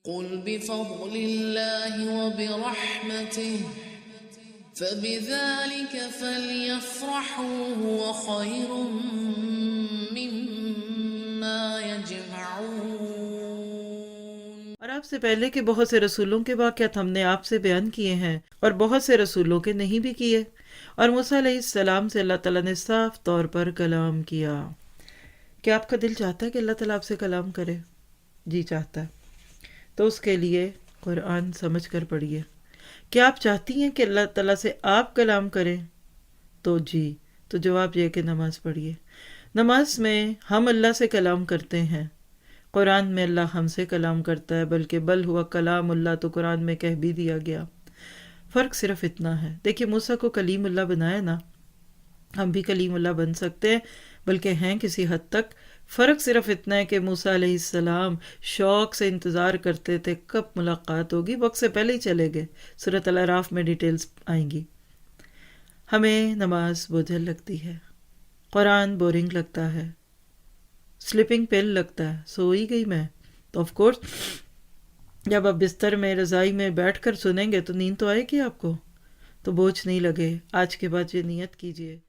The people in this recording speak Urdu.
قل بفضل اللہ وبرحمتہ فبذلك فليفرحوا هو خير مما يجمعون۔ اور آپ سے پہلے کے بہت سے رسولوں کے واقعات ہم نے آپ سے بیان کیے ہیں، اور بہت سے رسولوں کے نہیں بھی کیے۔ اور موسیٰ علیہ السلام سے اللہ تعالیٰ نے صاف طور پر کلام کیا۔ کیا آپ کا دل چاہتا ہے کہ اللہ تعالیٰ آپ سے کلام کرے؟ جی چاہتا ہے۔ تو اس کے لیے قرآن سمجھ کر پڑھیے۔ کیا آپ چاہتی ہیں کہ اللہ تعالیٰ سے آپ کلام کریں؟ تو جی، تو جواب یہ کہ نماز پڑھیے۔ نماز میں ہم اللہ سے کلام کرتے ہیں، قرآن میں اللہ ہم سے کلام کرتا ہے، بلکہ بل ہوا کلام اللہ تو قرآن میں کہہ بھی دیا گیا۔ فرق صرف اتنا ہے، دیکھیے موسیٰ کو کلیم اللہ بنایا نا، ہم بھی کلیم اللہ بن سکتے ہیں، بلکہ ہیں کسی حد تک۔ فرق صرف اتنا ہے کہ موسیٰ علیہ السلام شوق سے انتظار کرتے تھے کب ملاقات ہوگی، وقت سے پہلے ہی چلے گئے۔ سورۃ الاعراف میں ڈیٹیلز آئیں گی۔ ہمیں نماز بوجھل لگتی ہے، قرآن بورنگ لگتا ہے، سلیپنگ پل لگتا ہے، سو ہی گئی میں، تو آف کورس جب آپ بستر میں رضائی میں بیٹھ کر سنیں گے تو نیند تو آئے گی آپ کو، تو بوجھ نہیں لگے۔ آج کے بعد یہ نیت کیجئے